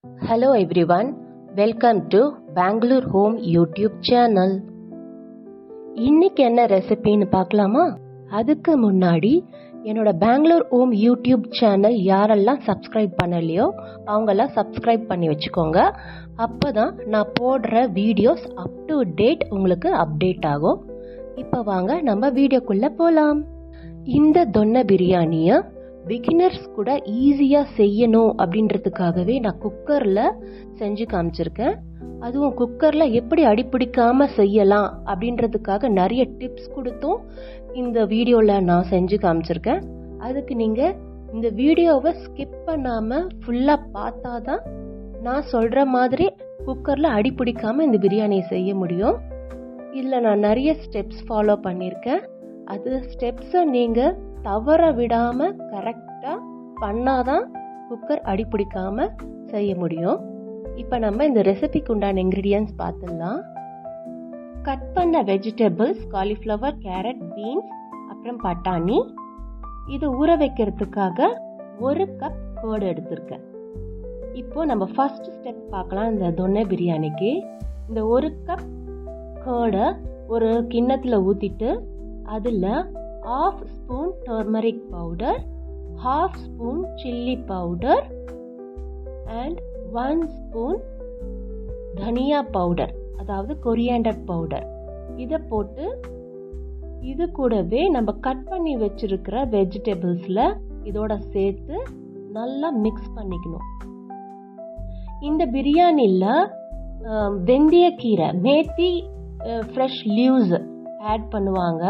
Hello everyone, welcome to Bangalore Home YouTube channel. இன்னைக்கு என்ன ரெசிபின்னு பார்க்கலாமா? அதுக்கு முன்னாடி என்னோட பெங்களூர் ஹோம் யூடியூப் சேனல் யாரெல்லாம் சப்ஸ்கிரைப் பண்ணலையோ அவங்கெல்லாம் சப்ஸ்கிரைப் பண்ணி வச்சுக்கோங்க. அப்போதான் நான் போடுற வீடியோஸ் அப் டு டேட் உங்களுக்கு அப்டேட் ஆகும். இப்போ வாங்க நம்ம வீடியோக்குள்ளே போகலாம். இந்த தொன்னை பிரியாணியை பிகினர்ஸ் கூட ஈஸியாக செய்யணும் அப்படின்றதுக்காகவே நான் குக்கரில் செஞ்சு காமிச்சிருக்கேன். அதுவும் குக்கரில் எப்படி அடிப்பிடிக்காமல் செய்யலாம் அப்படின்றதுக்காக நிறைய டிப்ஸ் கொடுத்தும் இந்த வீடியோவில் நான் செஞ்சு காமிச்சிருக்கேன். அதுக்கு நீங்கள் இந்த வீடியோவை ஸ்கிப் பண்ணாமல் ஃபுல்லாக பார்த்தா தான் நான் சொல்கிற மாதிரி குக்கரில் அடிப்பிடிக்காமல் இந்த பிரியாணியை செய்ய முடியும். இதில் நான் நிறைய ஸ்டெப்ஸ் ஃபாலோ பண்ணியிருக்கேன். அது ஸ்டெப்ஸை நீங்கள் தவற விடாமல் கரெக்டாக பண்ணாதான் குக்கர் அடிப்பிடிக்காமல் செய்ய முடியும். இப்போ நம்ம இந்த ரெசிபிக்கு உண்டான இன்க்ரீடியன்ட்ஸ் பார்த்துடலாம். கட் பண்ண வெஜிடபிள்ஸ் காலிஃப்ளவர், கேரட், பீன்ஸ், அப்புறம் பட்டாணி. இது ஊற வைக்கிறதுக்காக 1 கப் கர்ட் எடுத்திருக்கேன். இப்போ நம்ம ஃபர்ஸ்ட் ஸ்டெப் பார்க்கலாம். இந்த தொன்னை பிரியாணிக்கு இந்த 1 கப் கர்டை ஒரு கிண்ணத்தில் ஊற்றிட்டு அதில் 1/2 spoon turmeric powder, 1/2 spoon chilli powder and 1 spoon தனியா பவுடர், அதாவது கொரியாண்டர் பவுடர். இதை போட்டு இது கூடவே நம்ம கட் பண்ணி வச்சிருக்கிற வெஜிடபிள்ஸில் இதோட சேர்த்து நல்லா மிக்ஸ் பண்ணிக்கணும். இந்த பிரியாணியில் வெந்தயக்கீரை, மேத்தி, ஃப்ரெஷ் லீவ்ஸ் ஆட் பண்ணுவாங்க.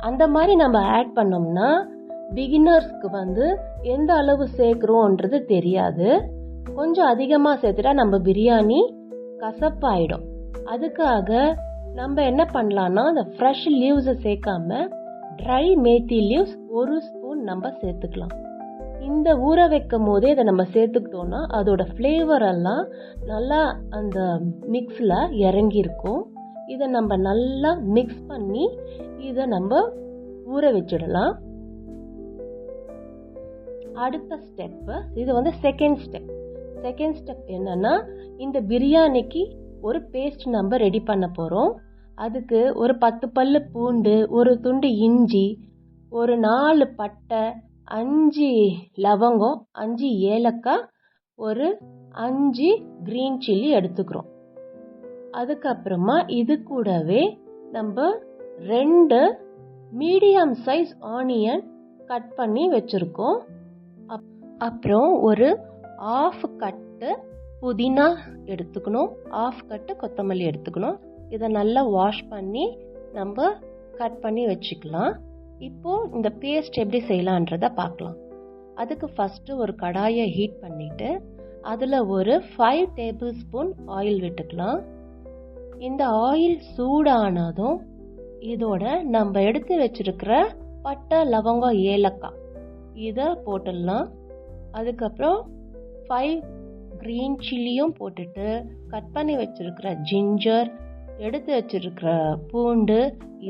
அந்த மாதிரி நம்ம ஆட் பண்ணோம்னா பிகினர்ஸ்க்கு எந்த அளவு சேர்க்குறோன்றது தெரியாது. கொஞ்சம் அதிகமாக சேர்த்துட்டா நம்ம பிரியாணி கசப்பாயிடும். அதுக்காக நம்ம என்ன பண்ணலாம்னா அந்த ஃப்ரெஷ் லீவ்ஸை சேர்க்காம ட்ரை மேத்தி லீவ்ஸ் 1 ஸ்பூன் நம்ம சேர்த்துக்கலாம். இந்த ஊற வைக்கும் போதே இதை நம்ம சேர்த்துக்கிட்டோம்னா அதோட ஃப்ளேவர் எல்லாம் நல்லா அந்த மிக்ஸில் இறங்கியிருக்கும். இதை நம்ம நல்லா மிக்ஸ் பண்ணி இதை நம்ம ஊற வச்சிடலாம். அடுத்த ஸ்டெப்பு, இது செகண்ட் ஸ்டெப் என்னன்னா, இந்த பிரியாணிக்கு ஒரு பேஸ்ட் நம்ம ரெடி பண்ண போகிறோம். அதுக்கு ஒரு 10 பல்லு பூண்டு, ஒரு துண்டு இஞ்சி, ஒரு 4 பட்டை, 5 லவங்கம், 5 ஏலக்காய், ஒரு 5 கிரீன் சில்லி எடுத்துக்கிறோம். அதுக்கப்புறமா இது கூடவே நம்ம 2 மீடியம் சைஸ் ஆனியன் கட் பண்ணி வச்சிருக்கோம். அப்புறம் ஒரு 1/2 கட்டு புதினா எடுத்துக்கணும், 1/2 கட்டு கொத்தமல்லி எடுத்துக்கணும். இதை நல்லா வாஷ் பண்ணி நம்ம கட் பண்ணி வச்சுக்கலாம். இப்போ இந்த பேஸ்ட் எப்படி செய்யலான்றத பார்க்கலாம். அதுக்கு ஃபர்ஸ்ட் ஒரு கடாயை ஹீட் பண்ணிட்டு அதில் ஒரு 5 டேபிள் ஸ்பூன் ஆயில் விட்டுக்கலாம். இந்த ஆயில் சூடானதும் இதோட நம்ம எடுத்து வச்சிருக்கிற பட்டை, லவங்கம், ஏலக்காய் இதை போட்டுடலாம். அதுக்கப்புறம் 5 கிரீன் சில்லியும் போட்டுட்டு கட் பண்ணி வச்சிருக்கிற ஜிஞ்சர், எடுத்து வச்சிருக்கிற பூண்டு,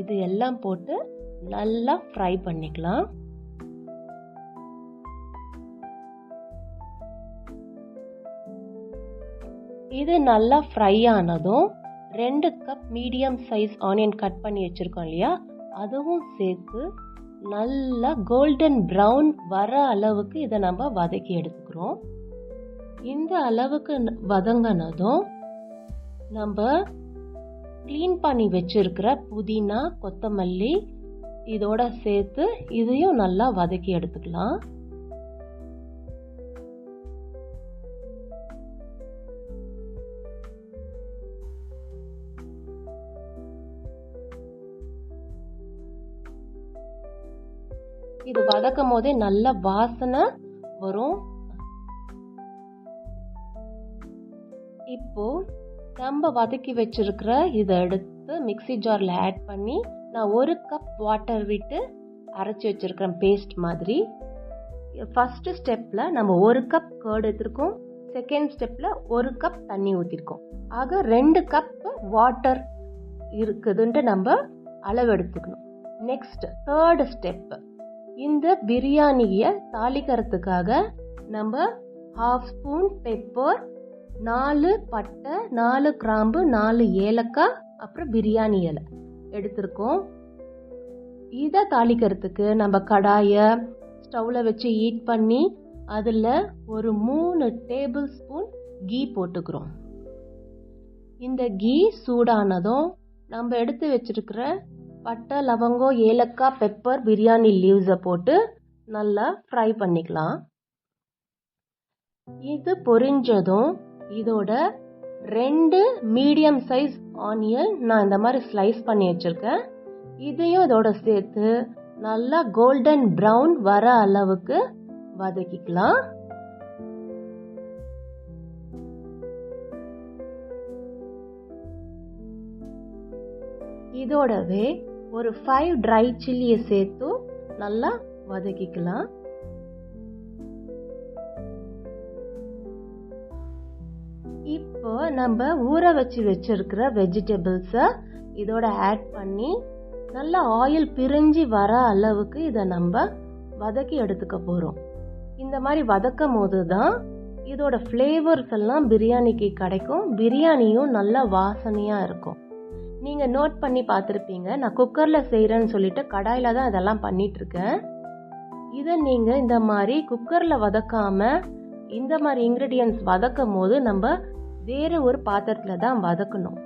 இது எல்லாம் போட்டு நல்லா ஃப்ரை பண்ணிக்கலாம். இது நல்லா ஃப்ரை ஆனதும் 2 cup medium size onion cut பண்ணி வச்சிருக்கோம் இல்லையா, அதுவும் சேர்த்து நல்லா கோல்டன் ப்ரௌன் வர அளவுக்கு இதை நம்ம வதக்கி எடுத்துக்கிறோம். இந்த அளவுக்கு வதங்கினதும் நம்ம க்ளீன் பண்ணி வச்சிருக்கிற புதினா, கொத்தமல்லி இதோட சேர்த்து இதையும் நல்லா வதக்கி எடுத்துக்கலாம். இது வதக்கும் போதே நல்ல வாசனை வரும். இப்போ நம்ம வதக்கி வச்சிருக்கிற இதை எடுத்து மிக்ஸி ஜார்ல ஆட் பண்ணி நான் 1 கப் வாட்டர் விட்டு அரைச்சி வச்சிருக்கிறேன் பேஸ்ட் மாதிரி. ஃபர்ஸ்ட் ஸ்டெப்ல நம்ம 1 கப் கர்ட் எடுத்திருக்கோம், செகண்ட் ஸ்டெப்ல 1 கப் தண்ணி ஊற்றிருக்கோம். ஆக 2 கப் வாட்டர் இருக்குதுன்ட்டு நம்ம அளவு எடுத்துக்கணும். நெக்ஸ்ட் தேர்ட் ஸ்டெப், இந்த பிரியாணியை தாளிக்கிறதுக்காக நம்ம 1/2 ஸ்பூன் பெப்பர், 4 பட்டை, 4 கிராம்பு, 4 ஏலக்காய், அப்புறம் பிரியாணி இலை எடுத்திருக்கோம். இதை தாளிக்கிறதுக்கு நம்ம கடாயை ஸ்டவ்வில் வச்சு ஹீட் பண்ணி அதில் ஒரு 3 டேபிள் ஸ்பூன் கீ போட்டுக்கிறோம். இந்த கீ சூடானதும் நம்ம எடுத்து வச்சிருக்கிற பட்டை, லவங்கம், ஏலக்காய், பெப்பர், பிரியாணி லீவ்ஸை போட்டு நல்லா ஃப்ரை பண்ணிக்கலாம். இது பொரிஞ்சதும் இதோட 2 மீடியம் சைஸ் ஆனியன் நான் இந்த மாதிரி ஸ்லைஸ் பண்ணி வச்சிருக்கேன். இதையும் இதோட சேர்த்து நல்லா கோல்டன் ப்ரௌன் வர அளவுக்கு வதக்கிக்கலாம். இதோடவே ஒரு 5 ட்ரை சில்லியை சேர்த்து நல்லா வதக்கிக்கலாம். இப்போ நம்ம ஊற வச்சிருக்கிற வெஜிடபிள்ஸை இதோட ஆட் பண்ணி நல்லா ஆயில் பிரிஞ்சு வர அளவுக்கு இதை நம்ம வதக்கி எடுத்துக்க போறோம். இந்த மாதிரி வதக்கும் போது தான் இதோட ஃப்ளேவர்ஸ் எல்லாம் பிரியாணிக்கு கிடைக்கும். பிரியாணியும் நல்லா வாசனையா இருக்கும். நீங்க நோட் பண்ணி பார்த்துருப்பீங்க, நான் குக்கர்ல செய்யறேன்னு சொல்லிட்டு கடாயில தான் இதெல்லாம் பண்ணிட்டு இருக்கேன். இதை நீங்க இந்த மாதிரி குக்கர்ல வதக்காம இந்த மாதிரி இன்கிரிடியன்ஸ் வதக்கும் போது நம்ம வேற ஒரு பாத்திரத்துல தான் வதக்கணும்.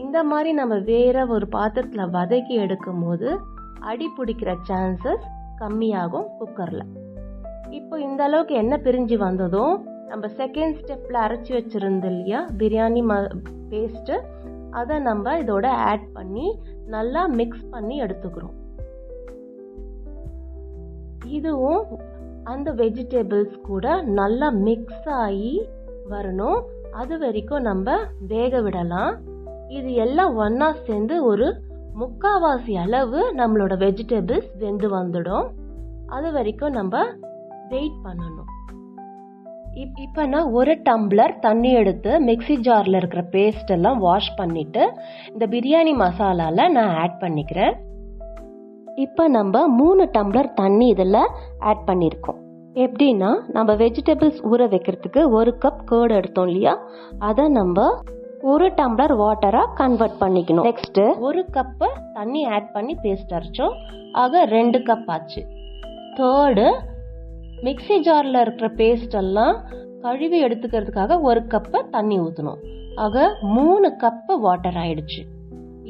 இந்த மாதிரி நம்ம வேற ஒரு பாத்திரத்துல வதக்கி எடுக்கும் போது அடி பிடிக்கிற சான்சஸ் கம்மியாகும் குக்கர்ல. இப்போ இந்த அளவுக்கு எண்ணெய் பிரிஞ்சு வந்ததும் நம்ம செகண்ட் ஸ்டெப்ல அரைச்சி வச்சிருந்தோம் இல்லையா பிரியாணி பேஸ்ட், அதை நம்ம இதோட ஆட் பண்ணி நல்லா மிக்ஸ் பண்ணி எடுத்துக்கிறோம். இதுவும் அந்த வெஜிடபிள்ஸ் கூட நல்லா மிக்ஸ் ஆகி வரணும். அது வரைக்கும் நம்ம வேக விடலாம். இது எல்லாம் ஒன்னா சேர்ந்து ஒரு 3/4 அளவு நம்மளோட வெஜிடபிள்ஸ் வெந்து வந்துடும். அது வரைக்கும் நம்ம வெயிட் பண்ணணும். இப்போ நான் 1 டம்ளர் தண்ணி எடுத்து மிக்ஸி ஜாரில் இருக்கிற பேஸ்ட் எல்லாம் வாஷ் பண்ணிட்டு இந்த பிரியாணி மசாலால நான் ஆட் பண்ணிக்கிறேன். இப்போ நம்ம 3 டம்ளர் தண்ணி இதில் ஆட் பண்ணியிருக்கோம். எப்படின்னா நம்ம வெஜிடபிள்ஸ் ஊற வைக்கிறதுக்கு 1 கப் கேர்டு எடுத்தோம் இல்லையா, அதை நம்ம 1 டம்ளர் வாட்டரா கன்வெர்ட் பண்ணிக்கணும். நெக்ஸ்ட் 1 கப் தண்ணி ஆட் பண்ணி பேஸ்ட் அரைச்சோம், ஆக 2 கப் ஆச்சு. தேர்டு, மிக்ஸி ஜார்ல இருக்கிற பேஸ்ட் எல்லாம் கழுவி எடுத்துக்கிறதுக்காக 1 கப் தண்ணி ஊற்றணும், ஆக 3 கப் வாட்டர் ஆயிடுச்சு.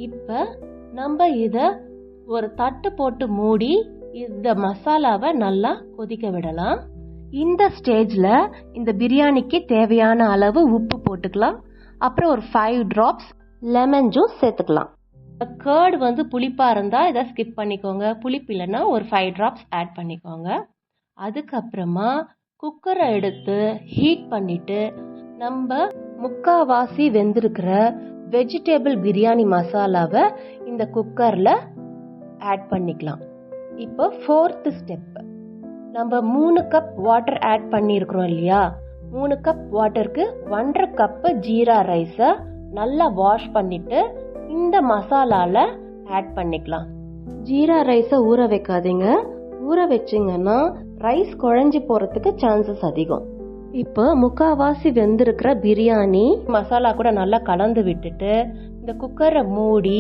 இப்போ நம்ம இதை ஒரு தட்டு போட்டு மூடி இந்த மசாலாவை நல்லா கொதிக்க விடலாம். இந்த ஸ்டேஜ்ல இந்த பிரியாணிக்கு தேவையான அளவு உப்பு போட்டுக்கலாம். அப்புறம் ஒரு 5 drops லெமன் ஜூஸ் சேர்த்துக்கலாம். கர்டு புளிப்பா இருந்தா இதை ஸ்கிப் பண்ணிக்கோங்க, புளிப்பு இல்லைன்னா ஒரு 5 drops ஆட் பண்ணிக்கோங்க. அதுக்கப்புறமா குக்கரை எடுத்து ஹீட் பண்ணிட்டு நம்ம 3/4 வெந்திருக்கிற வெஜிடபிள் பிரியாணி மசாலாவை இந்த குக்கர்ல ஆட் பண்ணிக்கலாம். இப்போ 4th ஸ்டெப், நம்ம 3 கப் வாட்டர் ஆட் பண்ணியிருக்கிறோம் இல்லையா, 3 கப் வாட்டருக்கு 1.5 கப் ஜீரா ரைஸை நல்லா வாஷ் பண்ணிட்டு இந்த மசாலால ஆட் பண்ணிக்கலாம். ஜீரா ரைஸை ஊற வைக்காதீங்க, ஊற வச்சிங்கன்னா ரைஸ் குழஞ்சி போறதுக்கு சான்சஸ் அதிகம். இப்போ 3/4 வெந்திருக்கிற பிரியாணி மசாலா கூட நல்லா கலந்து விட்டுட்டு இந்த குக்கரை மூடி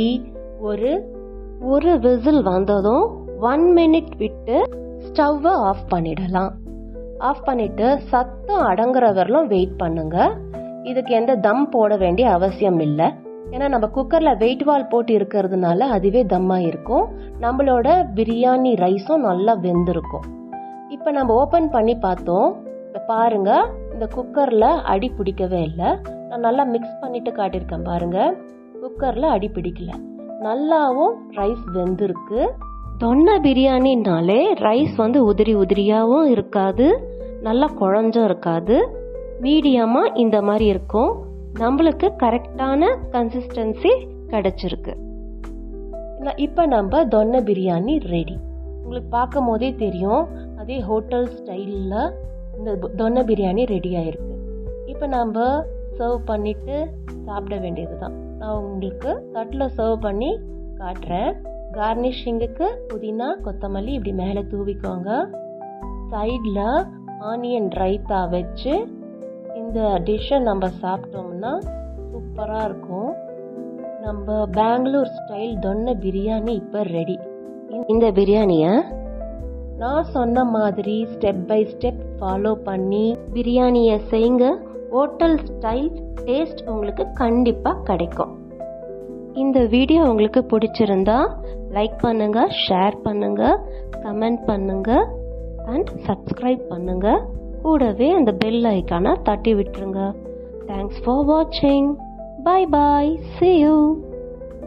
ஒரு விசில் வந்ததும் 1 minute விட்டு ஸ்டவ்வை ஆஃப் பண்ணிடலாம். ஆஃப் பண்ணிட்டு சத்தம் அடங்குற வரலும் வெயிட் பண்ணுங்க. இதுக்கு எந்த தம் போட வேண்டிய அவசியம் இல்லை, ஏன்னா நம்ம குக்கர்ல வெயிட் வால் போட்டு இருக்கிறதுனால அதுவே தம்மா இருக்கும். நம்மளோட பிரியாணி ரைஸும் நல்லா வெந்திருக்கும். இப்போ நம்ம ஓபன் பண்ணி பார்த்தோம், பாருங்க இந்த குக்கர்ல அடி பிடிக்கவே இல்லை. நான் நல்லா மிக்ஸ் பண்ணிட்டு காட்டியிருக்கேன் பாருங்க, குக்கர்ல அடி பிடிக்கல, நல்லாவும் ரைஸ் வெந்திருக்கு. தொன்னை பிரியாணினாலே ரைஸ் உதிரி உதிரியாகவும் இருக்காது, நல்லா குழஞ்சும் இருக்காது, மீடியமா இந்த மாதிரி இருக்கும். நம்மளுக்கு கரெக்டான கன்சிஸ்டன்சி கிடைச்சிருக்கு. இப்போ நம்ம தொன்னை பிரியாணி ரெடி. உங்களுக்கு பார்க்கும் போதே தெரியும், அதே ஹோட்டல் ஸ்டைலில் இந்த தொன்னை பிரியாணி ரெடி ஆயிருக்கு. இப்போ நம்ம சர்வ் பண்ணிட்டு சாப்பிட வேண்டியது தான். நான் உங்களுக்கு தட்டில் சர்வ் பண்ணி காட்டுறேன். கார்னிஷிங்குக்கு புதினா, கொத்தமல்லி இப்படி மேலே தூவிக்கோங்க. சைடில் ஆனியன் ரைத்தா வச்சு இந்த டிஷ்ஷை நம்ம சாப்பிட்டோம்னா சூப்பராக இருக்கும். நம்ம பெங்களூர் ஸ்டைல் தொன்னை பிரியாணி இப்போ ரெடி. இந்த பிரியாணியை நான் சொன்ன மாதிரி ஸ்டெப் பை ஸ்டெப் ஃபாலோ பண்ணி பிரியாணியை செய்யுங்க. ஹோட்டல் ஸ்டைல் டேஸ்ட் உங்களுக்கு கண்டிப்பாக கிடைக்கும். இந்த வீடியோ உங்களுக்கு பிடிச்சிருந்தா லைக் பண்ணுங்க, ஷேர் பண்ணுங்க, கமெண்ட் பண்ணுங்க அண்ட் சப்ஸ்கிரைப் பண்ணுங்க. கூடவே அந்த பெல் ஐக்கானை தட்டி விட்டுருங்க. தேங்க்ஸ் ஃபார் வாட்சிங். Bye bye. See you.